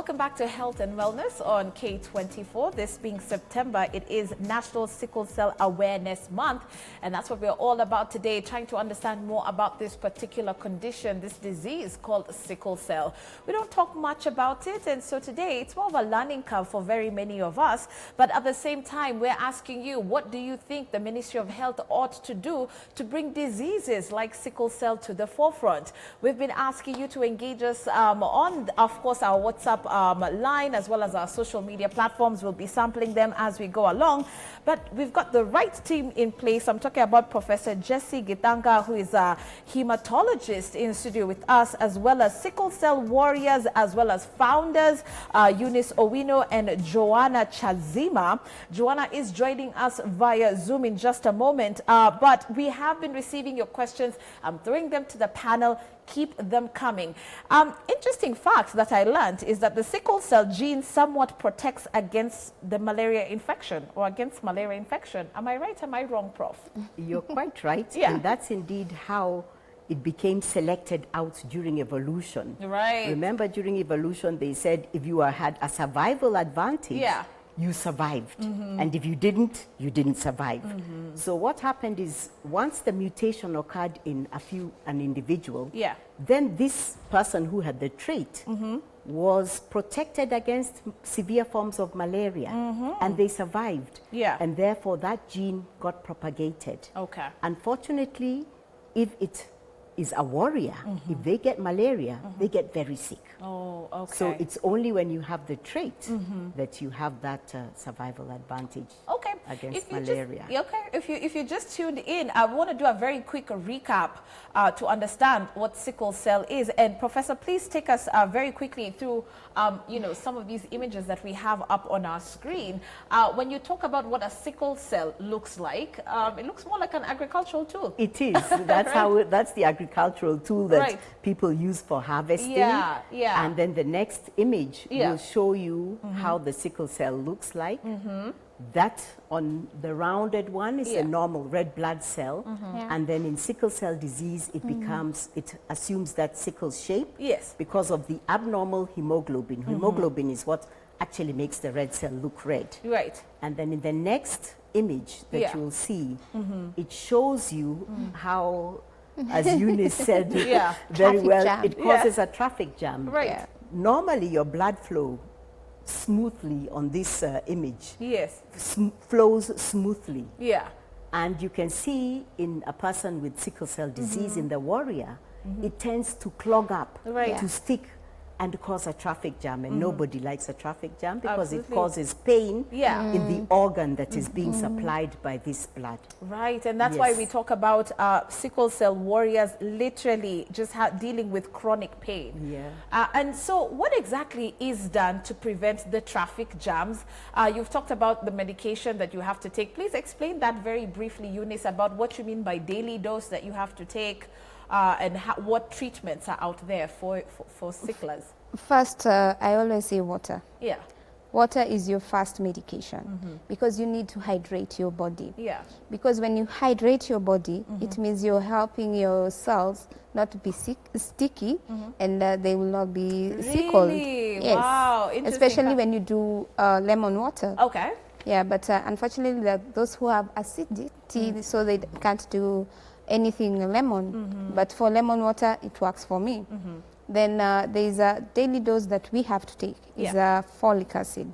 Welcome back to Health and Wellness on K24. This being September, it is National Sickle Cell Awareness Month, and that's what we're all about today, trying to understand more about this particular condition, this disease called sickle cell. We don't talk much about it, and so today it's more of a learning curve for very many of us, but at the same time, we're asking you, what do you think the Ministry of Health ought to do to bring diseases like sickle cell to the forefront? We've been asking you to engage us on, of course, our WhatsApp line, as well as our social media platforms. We'll be sampling them as we go along. But we've got the right team in place. I'm talking about Professor Jesse Githang'a, who is a hematologist in studio with us, as well as sickle cell warriors, as well as founders, Eunice Owino and Joanna Chazima. Joanna is joining us via Zoom in just a moment, but we have been receiving your questions. I'm throwing them to the panel. Keep them coming. Interesting fact that I learned is that the sickle cell gene somewhat protects against the malaria infection, or against malaria infection. Am I right? Am I wrong, Prof? You're quite right. Yeah. And that's indeed how it became selected out during evolution. Right. Remember, during evolution, they said if you had a survival advantage, Yeah. you survived. And if you didn't survive. So what happened is, once the mutation occurred in an individual, Yeah. then this person who had the trait was protected against severe forms of malaria, and they survived. Yeah. And therefore that gene got propagated. Okay. Unfortunately, if it is a warrior, if they get malaria, they get very sick. Oh, okay. So it's only when you have the trait that you have that survival advantage. Okay. Against If you malaria. If you just tuned in, I want to do a very quick recap to understand what sickle cell is. And Professor, please take us very quickly through some of these images that we have up on our screen. When you talk about what a sickle cell looks like, it looks more like an agricultural tool. It is. That's how. That's the agricultural tool that Right. people use for harvesting. Yeah, yeah. And then the next image Yeah. will show you how the sickle cell looks like. That on the rounded one is Yeah. a normal red blood cell, and then in sickle cell disease, it it assumes that sickle shape. Yes. Because of the abnormal hemoglobin. Hemoglobin is what actually makes the red cell look red. Right. And then in the next image that Yeah. you will see, it shows you how, as Eunice said Yeah. very Traffic well, jam. it causes a traffic jam. Right. Yeah. Normally, your blood flow smoothly on this image, Yes. flows smoothly. Yeah. And you can see in a person with sickle cell disease, in the warrior, it tends to clog up, Right. to stick, and cause a traffic jam. And nobody likes a traffic jam because Absolutely. it causes pain Yeah. in the organ that is being supplied by this blood. Right, and that's why Yes. we talk about sickle cell warriors literally just dealing with chronic pain. Yeah. And so what exactly is done to prevent the traffic jams? You've talked about the medication that you have to take. Please explain that very briefly, Eunice, about what you mean by daily dose that you have to take, and what treatments are out there for sicklers. First, I always say water. Yeah, Water is your first medication because you need to hydrate your body. yeah. Because when you hydrate your body, it means you're helping your cells not to be sticky and they will not be sickled. Really? Yes. Wow, interesting. Especially when you do lemon water. Okay. Yeah, but unfortunately, those who have acidity, so they can't do anything lemon. But for lemon water, it works for me. Then there is a daily dose that we have to take, is folic acid.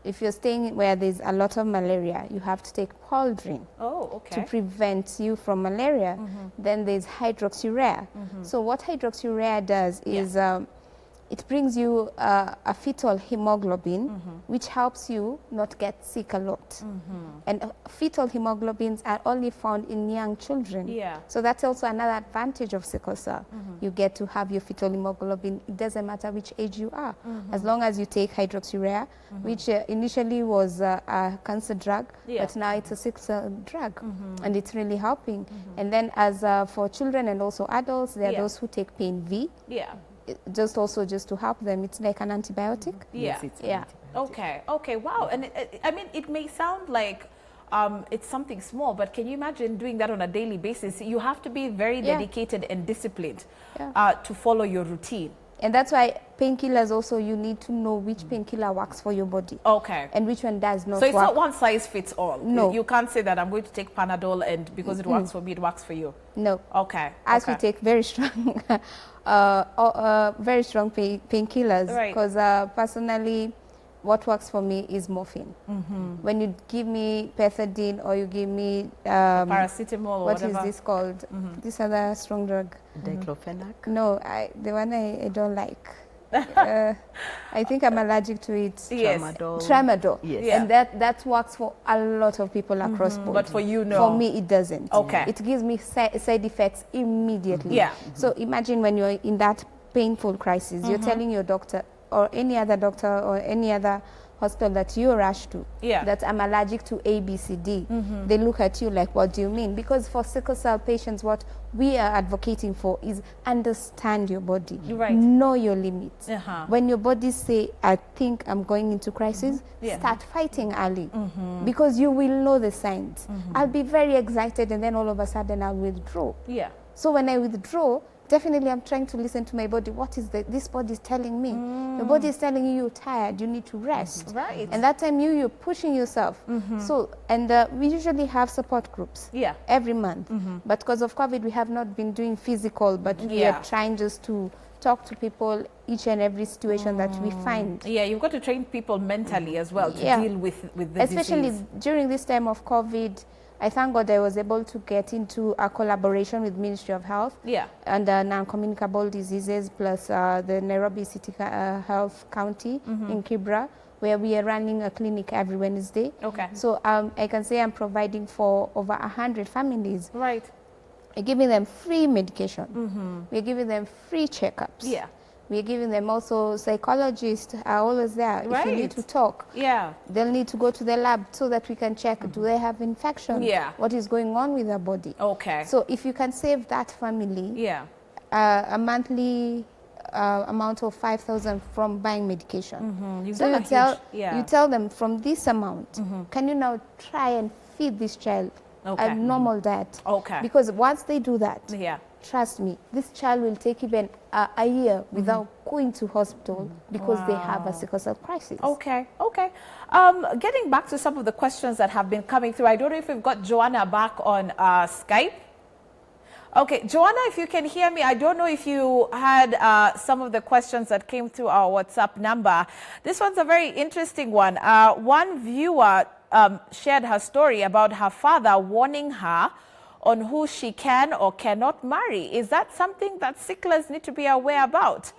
If you're staying where there's a lot of malaria, you have to take Pauldrin Oh, okay. to prevent you from malaria. Then there's hydroxyurea. So what hydroxyurea does is it brings you a fetal hemoglobin, which helps you not get sick a lot. And fetal hemoglobins are only found in young children. Yeah. So that's also another advantage of sickle cell. You get to have your fetal hemoglobin. It doesn't matter which age you are, as long as you take hydroxyurea, which initially was a cancer drug, Yeah. but now it's a sickle cell drug, and it's really helping. And then as for children and also adults, there are those who take pain V. Yeah. Just to help them. It's like an antibiotic. Yeah. Yes, it's Yeah. Okay. Okay. Wow. And I mean, it may sound like it's something small, but can you imagine doing that on a daily basis? You have to be very dedicated and disciplined to follow your routine. And that's why painkillers also, you need to know which painkiller works for your body. Okay. And which one does not So it's work. not one size fits all. No. You can't say that I'm going to take Panadol and because it works for me, it works for you. No. Okay. As we take very strong, painkillers. Right. Because personally, what works for me is morphine. When you give me pethidine or you give me Paracetamol or what whatever. is this called? This other strong drug. Diclofenac? No, the one I don't like. I think I'm allergic to it. Yes. Tramadol. Yes. Yeah. And that works for a lot of people across board. But for you, no. For me, it doesn't. Okay. It gives me side effects immediately. Yeah. So imagine when you're in that painful crisis, you're telling your doctor or any other doctor or any other hospital that you rush to, that I'm allergic to A, B, C, D. They look at you like, what do you mean? Because for sickle cell patients, what we are advocating for is understand your body, know your limits. When your body say, I think I'm going into crisis, start fighting early, because you will know the signs. I'll be very excited and then all of a sudden I'll withdraw. So when I withdraw, definitely I'm trying to listen to my body. What is this body is telling me? The body is telling you you're tired, you need to rest. Right. And that time you're pushing yourself. So, and we usually have support groups every month. But because of COVID, we have not been doing physical, but we are trying just to talk to people each and every situation that we find. Yeah, you've got to train people mentally as well to deal with the especially disease. During this time of COVID. I thank God I was able to get into a collaboration with Ministry of Health and non-communicable diseases plus the Nairobi City Health County in Kibra, where we are running a clinic every Wednesday. So I can say I'm providing for over 100 families. We're giving them free medication. We're giving them free checkups. We're giving them also psychologists are always there. If you need to talk, they'll need to go to the lab so that we can check, do they have infection? What is going on with their body? So if you can save that family a monthly amount of 5,000 from buying medication. So you tell them from this amount, can you now try and feed this child a normal diet? Because once they do that, trust me, this child will take even a year without going to hospital because they have a sickle cell crisis. Getting back to some of the questions that have been coming through, I don't know if we've got Joanna back on Skype. Okay, Joanna, if you can hear me, I don't know if you had some of the questions that came through our WhatsApp number. This one's a very interesting one. One viewer shared her story about her father warning her on who she can or cannot marry. Is that something that sicklers need to be aware about?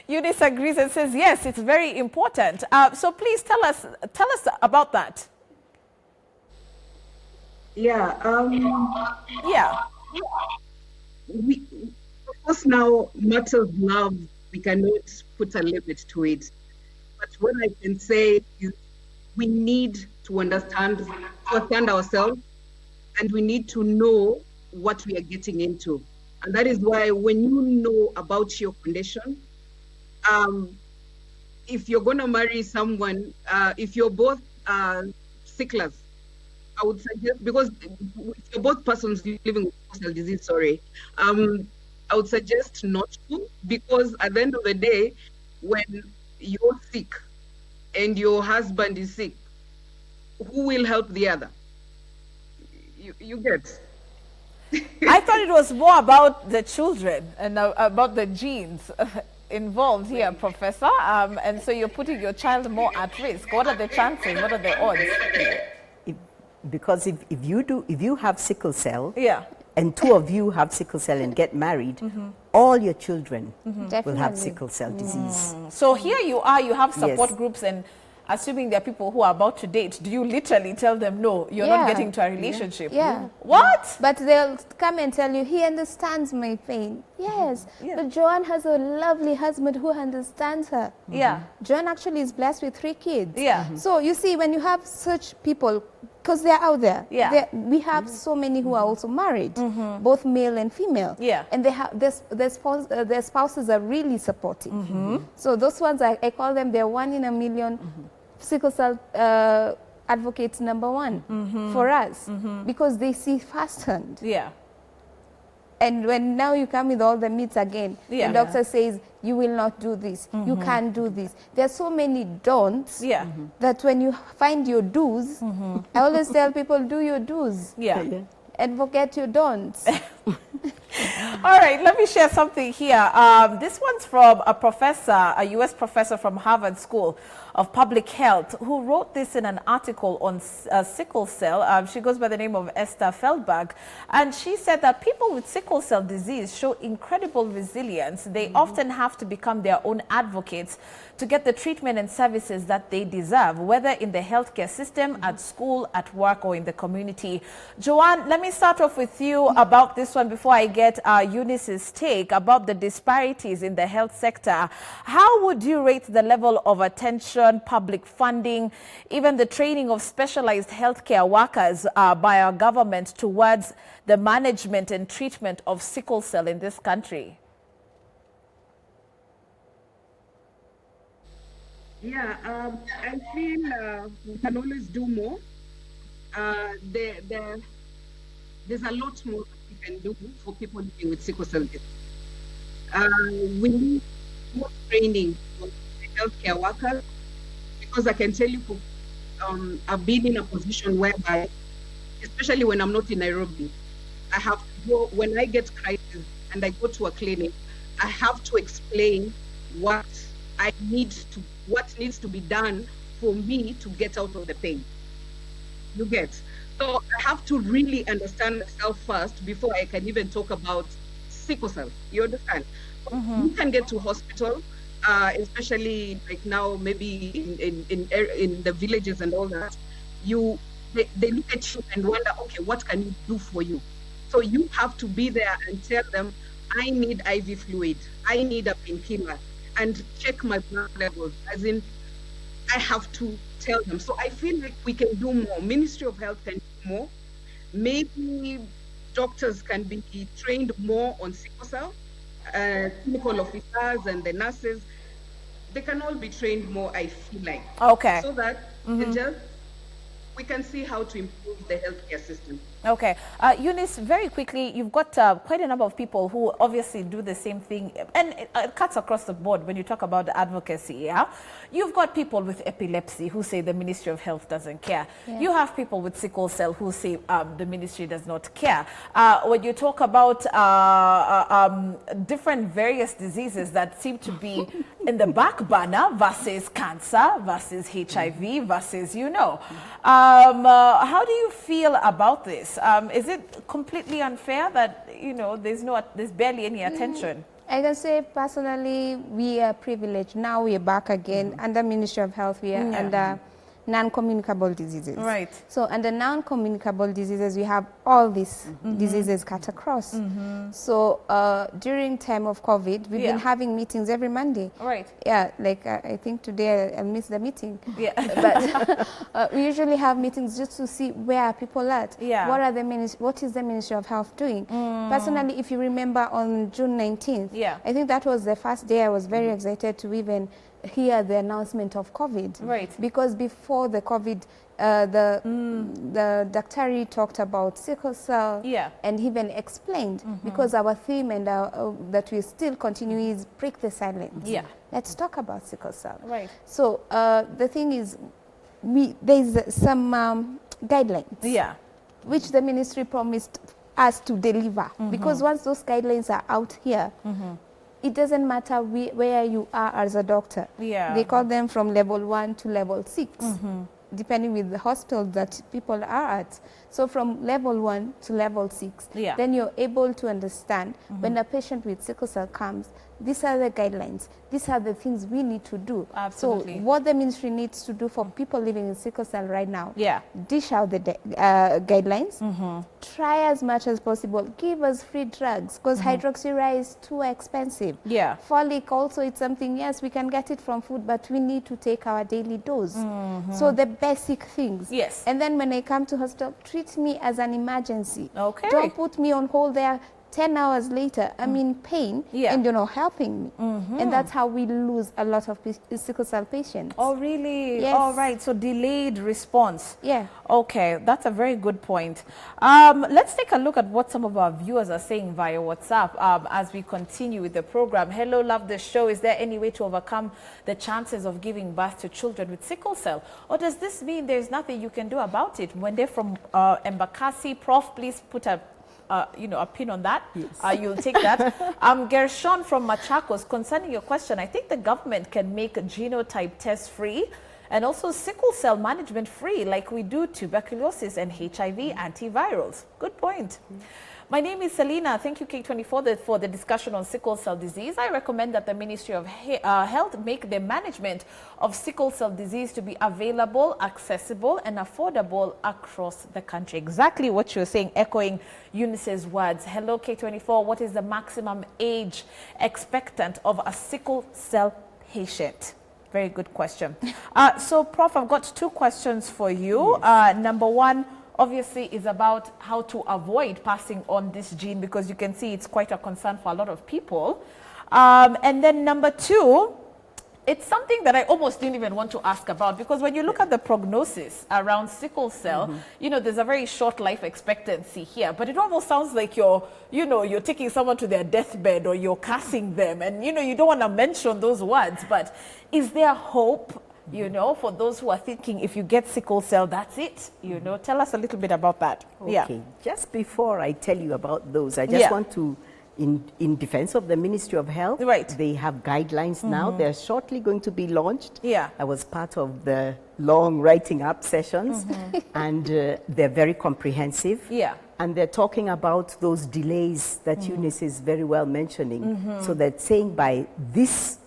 Eunice agrees and says, yes, it's very important. So please tell us about that. We, of course, now matters of love, we cannot put a limit to it. But what I can say is we need to understand ourselves, and we need to know what we are getting into. And that is why when you know about your condition, if you're going to marry someone, if you're both sicklers, I would suggest, because if you're both persons living with sickle disease, I would suggest not to, because at the end of the day, when you're sick and your husband is sick, who will help the other? You get. I thought it was more about the children and about the genes involved here, Professor. And so you're putting your child more at risk. What are the chances? What are the odds? Because if you have sickle cell, and two of you have sickle cell and get married, all your children will have sickle cell disease. So here you are, you have support groups, and assuming there are people who are about to date, do you literally tell them, no, you're not getting to a relationship? What? But they'll come and tell you, he understands my pain. Yes, but Joanne has a lovely husband who understands her. Joanne actually is blessed with 3 kids. So you see, when you have such people, because they're out there, we have so many who are also married, both male and female. And they have their spouses are really supportive. So those ones, I call them, they're 1 in a million sickle cell advocates #1 for us, because they see firsthand. And when now you come with all the myths again, Yeah. the doctor says, you will not do this, you can't do this. There are so many don'ts Yeah. that when you find your do's, I always tell people, do your do's Yeah. and forget your don'ts. All right, let me share something here. This one's from a professor, a U.S. professor from Harvard School of Public Health, who wrote this in an article on sickle cell. She goes by the name of Esther Feldberg, and she said that people with sickle cell disease show incredible resilience. They often have to become their own advocates to get the treatment and services that they deserve, whether in the healthcare system, at school, at work, or in the community. Joanne, let me start off with you about this one before I get Eunice's take about the disparities in the health sector. How would you rate the level of attention, public funding, even the training of specialized healthcare workers by our government towards the management and treatment of sickle cell in this country? Yeah, I feel we can always do more. There's a lot more that we can do for people living with sickle cell disease. We need more training for the healthcare workers, because I can tell you, I've been in a position whereby, especially when I'm not in Nairobi, I have to go, when I get crisis and I go to a clinic, I have to explain what needs to be done for me to get out of the pain. You get? So I have to really understand myself first before I can even talk about sickle cell. You understand? You can get to hospital, especially like now, maybe in the villages and all that. They look at you and wonder, okay, what can you do for you? So you have to be there and tell them, I need IV fluid, I need a painkiller, and check my blood levels. As in, I have to tell them. So I feel like we can do more. Ministry of Health can do more. Maybe doctors can be trained more on sickle cell. Clinical officers and the nurses, they can all be trained more, I feel like. Okay. So that we can see how to improve the healthcare system. Okay. Eunice, very quickly, you've got quite a number of people who obviously do the same thing, and it cuts across the board when you talk about advocacy, yeah? You've got people with epilepsy who say the Ministry of Health doesn't care. Yeah. You have people with sickle cell who say the ministry does not care. When you talk about different various diseases that seem to be in the back burner versus cancer, versus HIV, versus, how do you feel about this? Is it completely unfair that, there's barely any attention? I can say personally, we are privileged. Now we are back again under Ministry of Health. We are under non-communicable diseases. Right. So under non-communicable diseases, we have all these diseases cut across. So during time of COVID, we've been having meetings every Monday. Right. Yeah, like I think today I'll miss the meeting. Yeah. But we usually have meetings just to see where are people at. Yeah. What is the Ministry of Health doing? Personally, if you remember on June 19th, I think that was the first day I was very excited to even hear the announcement of COVID. Right. Because before the COVID, the Daktari talked about sickle cell and even explained, because our theme and that we still continue is break the silence. Yeah. Let's talk about sickle cell. Right. So the thing is, there's some guidelines which the ministry promised us to deliver, because once those guidelines are out here, it doesn't matter where you are as a doctor. Yeah. They call them from level 1 to level 6, depending with the hospital that people are at. So from level 1 to level 6, then you're able to understand when a patient with sickle cell comes, these are the guidelines. These are the things we need to do. Absolutely. So what the ministry needs to do for people living in sickle cell right now, dish out the guidelines, try as much as possible, give us free drugs, because hydroxyurea is too expensive. Folic also, it's something, yes, we can get it from food, but we need to take our daily dose. So the basic things. Yes. And then when I come to hospital, treat me as an emergency. Okay. Don't put me on hold there 10 hours later, I'm in pain and you're not helping me. And that's how we lose a lot of sickle cell patients. Oh, really? Yes. All right. So delayed response. Yeah. Okay, that's a very good point. Let's take a look at what some of our viewers are saying via WhatsApp as we continue with the program. Hello, love the show. Is there any way to overcome the chances of giving birth to children with sickle cell? Or does this mean there's nothing you can do about it? When they're from Embakasi, Prof, please put a a pin on that. Yes. You'll take that. Gershon from Machakos, concerning your question, I think the government can make genotype tests free and also sickle cell management free, like we do tuberculosis and HIV antivirals. Good point. My name is Selena. Thank you, K24, for the discussion on sickle cell disease. I recommend that the Ministry of Health make the management of sickle cell disease to be available, accessible, and affordable across the country. Exactly what you're saying, echoing Eunice's words. Hello, K24. What is the maximum age expectant of a sickle cell patient? Very good question. So, Prof, I've got two questions for you. Yes. Number one, obviously, is about how to avoid passing on this gene, because you can see it's quite a concern for a lot of people. And then number two, it's something that I almost didn't even want to ask about, because when you look at the prognosis around sickle cell, there's a very short life expectancy here, but it almost sounds like you're taking someone to their deathbed or you're cursing them, and, you don't want to mention those words, but is there hope? For those who are thinking if you get sickle cell, that's it. Tell us a little bit about that. Okay. Yeah. Just before I tell you about those, I just want to, in defense of the Ministry of Health, right. They have guidelines now. They're shortly going to be launched. Yeah. I was part of the long writing up sessions, and they're very comprehensive. Yeah. And they're talking about those delays that Eunice is very well mentioning. So they're saying by this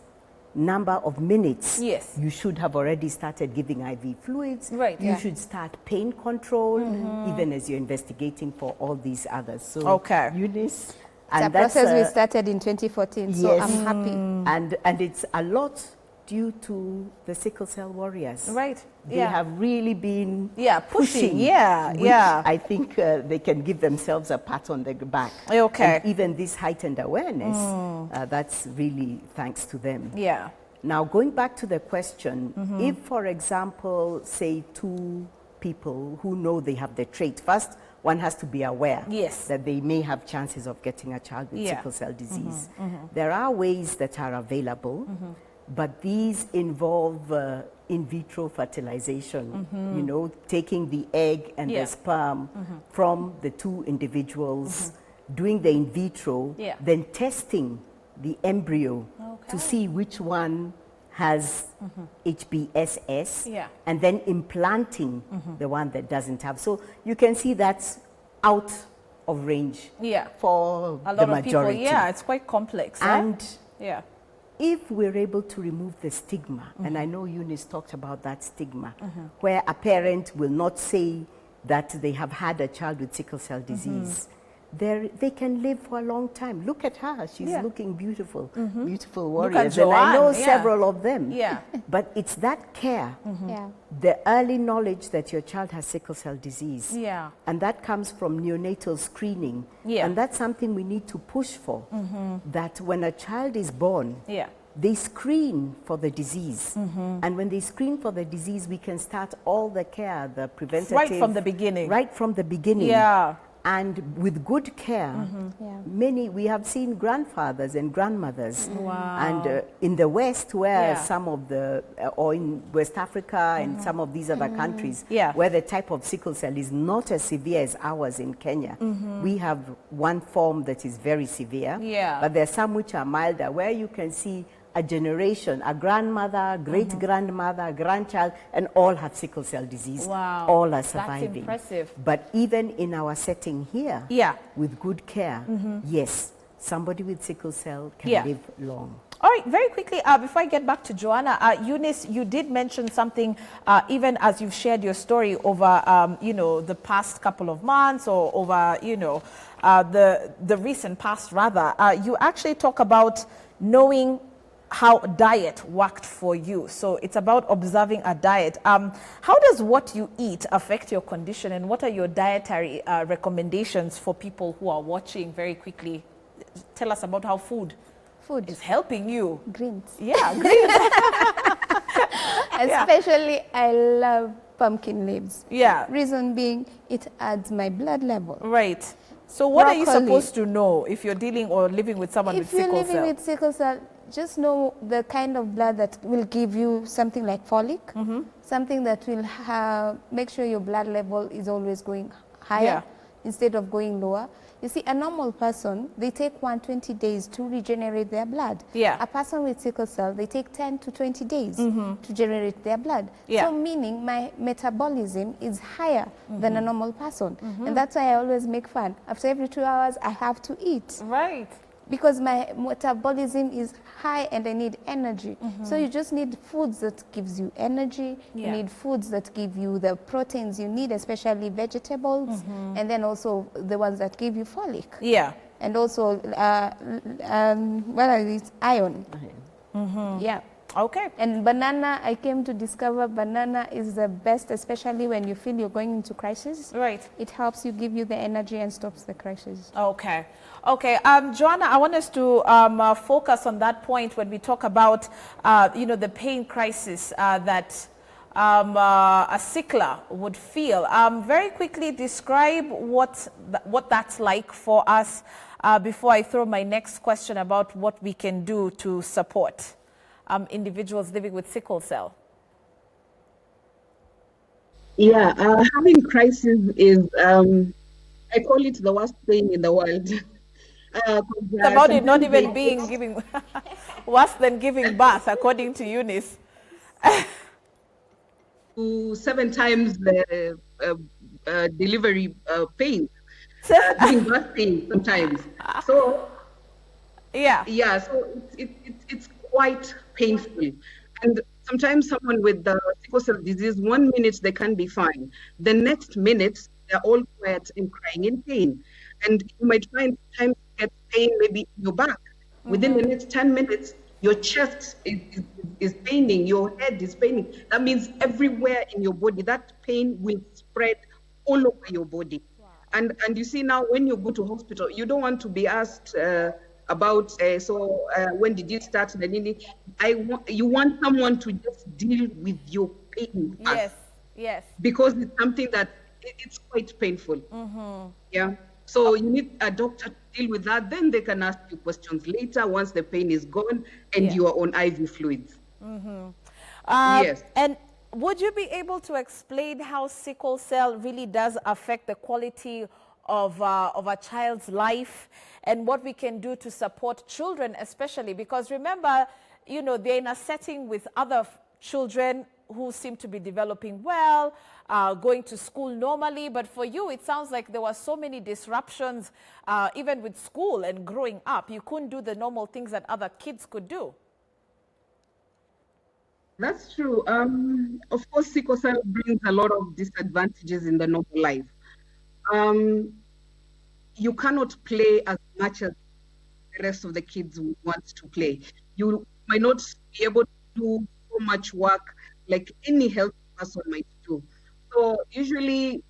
number of minutes, yes, you should have already started giving IV fluids. Right. You should start pain control, even as you're investigating for all these others. So, okay, Eunice, and it's a process we started in 2014. So yes, I'm happy. And it's a lot due to the sickle cell warriors. Right. They have really been pushing. which I think they can give themselves a pat on the back. Okay. And even this heightened awareness, that's really thanks to them. Yeah. Now, going back to the question, if, for example, say two people who know they have the trait, first, one has to be aware that they may have chances of getting a child with sickle cell disease. There are ways that are available, but these involve in vitro fertilization, taking the egg and the sperm from the two individuals, doing the in vitro, then testing the embryo to see which one has HBSS, and then implanting the one that doesn't have. So you can see that's out of range for a lot the of majority. people. Yeah, it's quite complex. And if we're able to remove the stigma, and I know Eunice talked about that stigma, where a parent will not say that they have had a child with sickle cell disease, they can live for a long time. Look at her. She's looking beautiful. Beautiful warriors. And I know several of them. But it's that care, the early knowledge that your child has sickle cell disease. And that comes from neonatal screening. And that's something we need to push for, that when a child is born, they screen for the disease. And when they screen for the disease, we can start all the care, the preventative. Right from the beginning. Right from the beginning. And with good care, we have seen grandfathers and grandmothers. And in the West, where some of the, or in West Africa and some of these other countries, where the type of sickle cell is not as severe as ours in Kenya, we have one form that is very severe, but there are some which are milder, where you can see a generation, a grandmother, great-grandmother, grandchild, and all have sickle cell disease. All are surviving. That's impressive. But even in our setting here, with good care, yes, somebody with sickle cell can live long. All right, very quickly, before I get back to Joanna, Eunice, you did mention something, even as you've shared your story over, the past couple of months or over, the recent past, rather. You actually talk about knowing how diet worked for you. So it's about observing a diet. How does what you eat affect your condition, and what are your dietary recommendations for people who are watching? Very quickly, tell us about how food is helping you. Greens. Yeah, greens. Especially, I love pumpkin leaves. Yeah. Reason being, it adds my blood level. Right. So what Broccoli. are you supposed to know if you're dealing or living with someone with sickle cell? If you're living with sickle cell, just know the kind of blood that will give you something like folic, something that will make sure your blood level is always going higher instead of going lower. You see, a normal person, they take 120 days to regenerate their blood. Yeah. A person with sickle cell, they take 10 to 20 days to generate their blood. Yeah. So meaning my metabolism is higher than a normal person. And that's why I always make fun. After every 2 hours, I have to eat. Right. Because my metabolism is high and I need energy. So you just need foods that gives you energy. You need foods that give you the proteins you need, especially vegetables, and then also the ones that give you folic. Yeah. And also, what are these? Iron. Yeah. Okay. And banana, I came to discover banana is the best, especially when you feel you're going into crisis. Right. It helps you give you the energy and stops the crisis. Okay. Okay. Joanna, I want us to focus on that point when we talk about, the pain crisis that a sickler would feel. Very quickly describe what that's like for us before I throw my next question about what we can do to support individuals living with sickle cell. Yeah, having crisis is, I call it the worst pain in the world. It's about it not even being giving worse than giving birth, according to Eunice. 7 times the delivery pain, giving birth pain sometimes. So so it's quite painful. And sometimes someone with the sickle cell disease, 1 minute they can be fine. The next minute, they're all quiet and crying in pain. And you might find sometimes get pain maybe in your back. Within the next 10 minutes, your chest is paining, your head is paining. That means everywhere in your body, that pain will spread all over your body. Wow. And you see now, when you go to hospital, you don't want to be asked about, when did it start? You want someone to just deal with your pain. Yes. Because it's something that it's quite painful. Yeah. So you need a doctor to deal with that. Then they can ask you questions later once the pain is gone and you are on IV fluids. Yes. And would you be able to explain how sickle cell really does affect the quality of a child's life and what we can do to support children, especially because remember, they're in a setting with other children who seem to be developing well, going to school normally. But for you, it sounds like there were so many disruptions, even with school and growing up. You couldn't do the normal things that other kids could do. That's true. Of course, sickle cell brings a lot of disadvantages in the normal life. You cannot play as much as the rest of the kids want to play. You might not be able to do so much work like any healthy person might do. So usually,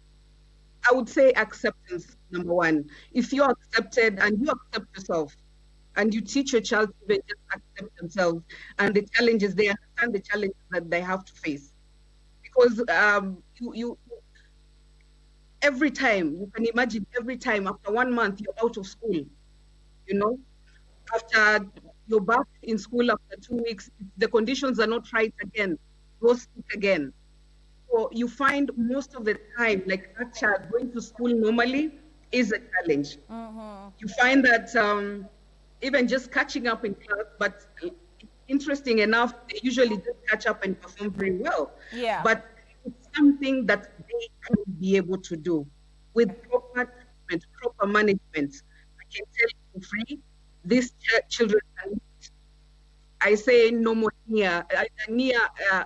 I would say acceptance, number one. If you're accepted and you accept yourself, and you teach your child to even just accept themselves and the challenges, they understand the challenges that they have to face. Because you every time, you can imagine every time after 1 month, you're out of school, after you're back in school after 2 weeks, the conditions are not right again, you're sick again. So you find most of the time, like that child going to school normally is a challenge. You find that even just catching up in class, but interesting enough, they usually just catch up and perform very well. Yeah. But it's something that they can be able to do with proper treatment, proper management. I can tell you for free, these children can, I say, near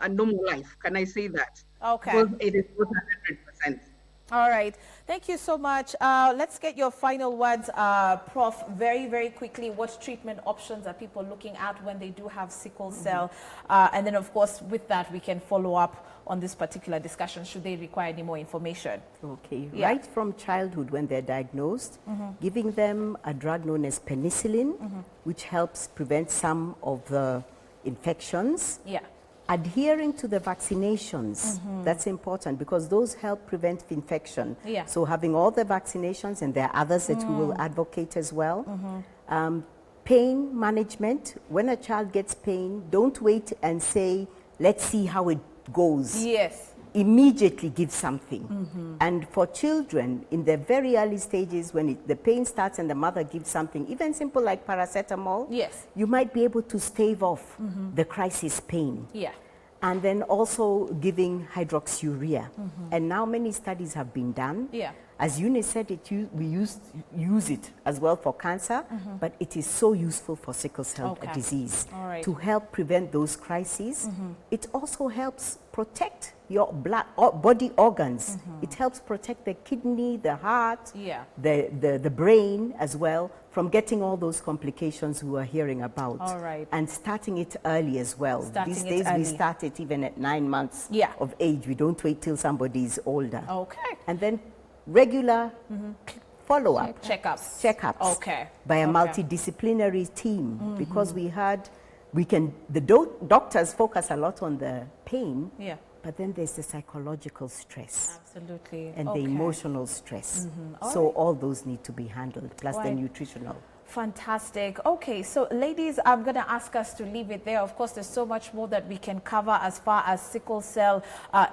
a normal life. Can I say that? Okay. Because it is not 100%. All right. Thank you so much. Let's get your final words, Prof. Very, very quickly. What treatment options are people looking at when they do have sickle cell? And then, of course, with that, we can follow up on this particular discussion should they require any more information. Okay. Yeah. Right from childhood when they're diagnosed, giving them a drug known as penicillin, which helps prevent some of the infections. Yeah. Adhering to the vaccinations, that's important because those help prevent infection. Yeah. So having all the vaccinations, and there are others that we will advocate as well. Pain management, when a child gets pain, don't wait and say, let's see how it goes. Yes. Immediately give something. And for children, in the very early stages, when the pain starts and the mother gives something, even simple like paracetamol, yes, you might be able to stave off the crisis pain. Yeah. And then also giving hydroxyurea. And now many studies have been done. Yeah. As Eunice said, we use it as well for cancer, but it is so useful for sickle cell disease to help prevent those crises. It also helps protect your body organs. It helps protect the kidney, the heart, the brain as well from getting all those complications we are hearing about. And starting it early as well. These days we start it even at 9 months of age. We don't wait till somebody is older. And then regular follow-up. Checkups. By a multidisciplinary team, because the doctors focus a lot on the pain, but then there's the psychological stress. Absolutely. And the emotional stress. So all those need to be handled, plus the nutritional. Fantastic. Okay, so ladies, I'm going to ask us to leave it there. Of course, there's so much more that we can cover as far as sickle cell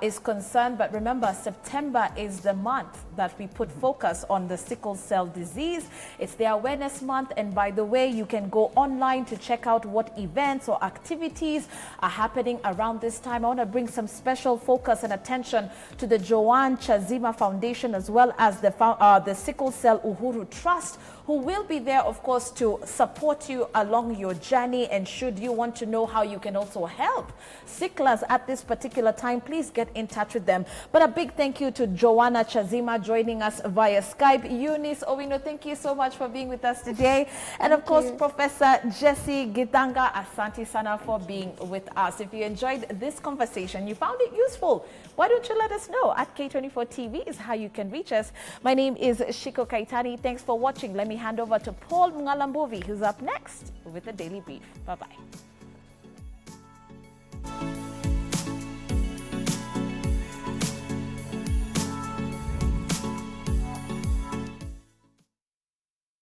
is concerned. But remember, September is the month that we put focus on the sickle cell disease. It's the awareness month. And by the way, you can go online to check out what events or activities are happening around this time. I want to bring some special focus and attention to the Joanne Chazima Foundation as well as the Sickle Cell Uhuru Trust, who will be there, of course, to support you along your journey. And should you want to know how you can also help sicklers at this particular time, please get in touch with them. But a big thank you to Joanna Chazima joining us via Skype. Eunice Owino, thank you so much for being with us today. And of course, Professor Jesse Githang'a, asante sana for being with us. If you enjoyed this conversation, you found it useful, why don't you let us know? At K24 TV is how you can reach us. My name is Shiko Kaitani. Thanks for watching. Let me hand over to Paul Mngalambovi, who's up next with the Daily Brief. Bye-bye.